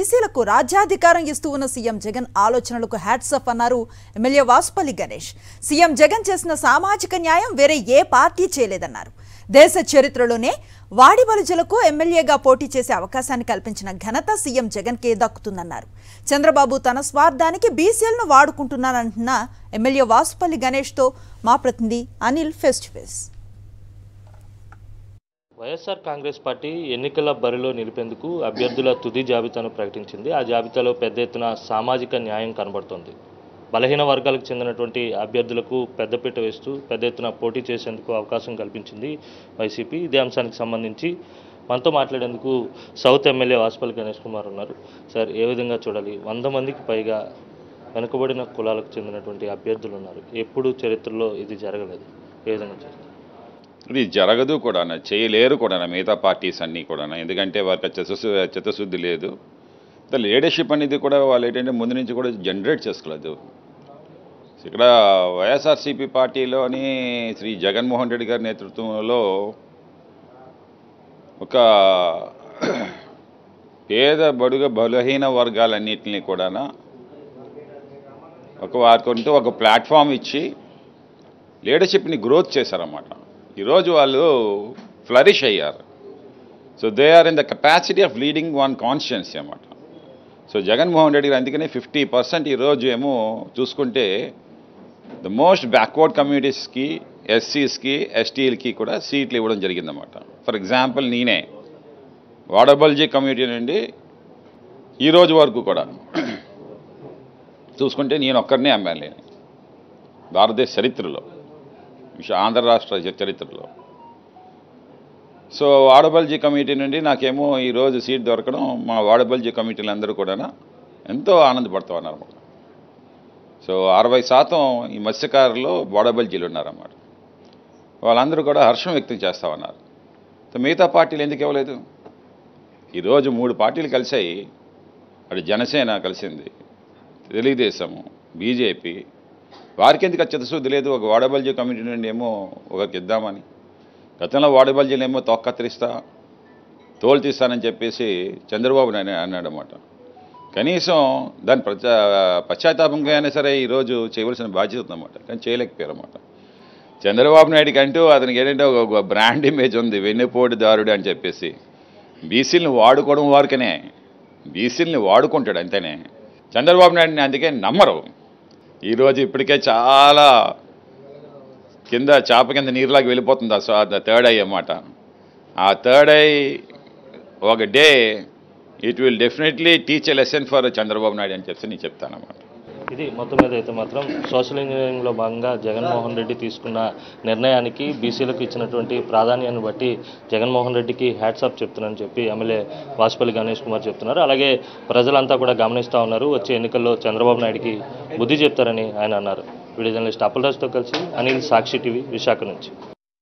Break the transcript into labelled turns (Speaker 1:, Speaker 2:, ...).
Speaker 1: బీసీలకు రాజ్యాధికారం ఇస్తూ ఉన్న సీఎం జగన్ ఆలోచనలకు హ్యాట్స్ ఆఫ్ అన్నారు ఎమ్మెల్యే వాసుపల్లి గణేష్. సీఎం జగన్ చేసిన సామాజిక న్యాయం వేరే ఏ పార్టీ చేయలేదన్నారు. దేశ చరిత్రలోనే వాడి బలుజలకు ఎమ్మెల్యేగా పోటీ చేసే అవకాశాన్ని కల్పించిన ఘనత సీఎం జగన్కే దక్కుతుందన్నారు. చంద్రబాబు తన స్వార్థానికి బీసీలను వాడుకుంటున్నారంటున్న ఎమ్మెల్యే వాసుపల్లి గణేష్తో మా ప్రతినిధి Anil face to face.
Speaker 2: YSR Congress party ఎన్నికల బరిలో నిలిపేందుకు అభ్యర్థుల తుది జాబితాను ప్రకటించింది. ఆ జాబితాలో పెద్ద ఎత్తున సామాజిక న్యాయం కనబడుతోంది. బలహీన వర్గాలకు చెందినటువంటి అభ్యర్థులకు పెద్దపీట వేస్తూ పెద్ద ఎత్తున పోటీ చేసేందుకు అవకాశం కల్పించింది వైసీపీ. ఇదే అంశానికి సంబంధించి మనతో మాట్లాడేందుకు సౌత్ ఎమ్మెల్యే వాసుపల్లి గణేష్ కుమార్ ఉన్నారు. సార్, ఏ విధంగా చూడాలి? 100 మందికి పైగా వెనుకబడిన కులాలకు చెందినటువంటి అభ్యర్థులు ఉన్నారు. ఎప్పుడు చరిత్రలో ఇది జరగలేదు. ఏ విధంగా చేస్తారు?
Speaker 3: ఇది జరగదు కూడా, చేయలేరు కూడా మిగతా పార్టీస్ అన్నీ కూడా. ఎందుకంటే వారికి చిత్తశుద్ధి లేదు. లీడర్షిప్ అనేది కూడా వాళ్ళు ఏంటంటే ముందు నుంచి కూడా జనరేట్ చేసుకోలేదు. ఇక్కడ వైఎస్ఆర్సీపీ పార్టీలోని శ్రీ జగన్మోహన్ రెడ్డి గారి నేతృత్వంలో ఒక పేద బడుగ బలహీన వర్గాలన్నింటినీ కూడా వారికంటూ ఒక ప్లాట్ఫామ్ ఇచ్చి లీడర్షిప్ని గ్రోత్ చేశారన్నమాట. ఈరోజు వాళ్ళు ఫ్లరిష్ అయ్యారు. So they are in the capacity of leading one conscience అన్నమాట. సో జగన్మోహన్ రెడ్డి గారు అందుకనే 50% ఈరోజు ఏమో చూసుకుంటే ద మోస్ట్ బ్యాక్వర్డ్ కమ్యూనిటీస్కి, ఎస్సీస్కి, ఎస్టీలకి కూడా సీట్లు ఇవ్వడం జరిగిందన్నమాట. ఫర్ ఎగ్జాంపుల్ నేనే వాడబల్జీ కమ్యూనిటీ నుండి ఈరోజు వరకు కూడా చూసుకుంటే నేను ఒక్కరినే ఎమ్మెల్యే భారతదేశ చరిత్రలో, ఆంధ్ర రాష్ట్ర చరిత్రలో. సో వాడబల్జీ కమిటీ నుండి నాకేమో ఈరోజు సీట్ దొరకడం మా వాడబల్జీ కమిటీలు అందరూ కూడా ఎంతో ఆనందపడుతూ ఉన్నారన్నమాట. సో 60% ఈ మత్స్యకారులు వాడబల్జీలు ఉన్నారన్నమాట. వాళ్ళందరూ కూడా హర్షం వ్యక్తం చేస్తూ ఉన్నారు. సో మిగతా పార్టీలు ఎందుకు ఇవ్వలేదు? ఈరోజు 3 పార్టీలు కలిసాయి. అటు జనసేన కలిసింది, తెలుగుదేశము, బీజేపీ. వారికి ఎందుకు చిత్తశుద్ధి లేదు? ఒక వాడబల్జీ కమిటీ నుండి ఏమో ఒకరికి ఇద్దామని. గతంలో వాడబల్జీలు ఏమో తోలు తీస్తానని చెప్పేసి చంద్రబాబు అన్నాడన్నమాట. కనీసం దాని పశ్చాత్తాపంగా అయినా సరే ఈరోజు చేయవలసిన బాధ్యత ఉందన్నమాట. కానీ చేయలేకపోయారన్నమాట. చంద్రబాబు నాయుడికి అంటూ అతనికి ఏంటంటే ఒక బ్రాండ్ ఇమేజ్ ఉంది, వెన్నుపోటుదారుడు అని చెప్పేసి. బీసీలను వాడుకోవడం వారికనే, బీసీలని వాడుకుంటాడు అంతేనే. చంద్రబాబు నాయుడిని అందుకే నమ్మరు. ఈరోజు ఇప్పటికే చాలా చాప కింద నీరులాగా వెళ్ళిపోతుంది థర్డ్ ఐ అన్నమాట. ఆ థర్డ్ ఐ ఒక day it will definitely teach a lesson for Chandrababu Naidu అని చెప్పి నేను చెప్తానన్నమాట.
Speaker 2: ఇది మొత్తం మీద అయితే మాత్రం సోషల్ ఇంజనీరింగ్లో భాగంగా జగన్మోహన్ రెడ్డి తీసుకున్న నిర్ణయానికి, బీసీలకు ఇచ్చినటువంటి ప్రాధాన్యాన్ని బట్టి జగన్మోహన్ రెడ్డికి హ్యాట్సాప్ చెప్తున్నానని చెప్పి ఎమ్మెల్యే వాసుపల్లి గణేష్ కుమార్ చెప్తున్నారు. అలాగే ప్రజలంతా కూడా గమనిస్తూ ఉన్నారు. వచ్చే ఎన్నికల్లో చంద్రబాబు నాయుడికి బుద్ధి చెప్తారని ఆయన అన్నారు. వీడియో జర్నలిస్ట్ అప్పలరాజుతో కలిసి అనిల్, సాక్షి టీవీ, విశాఖ నుంచి.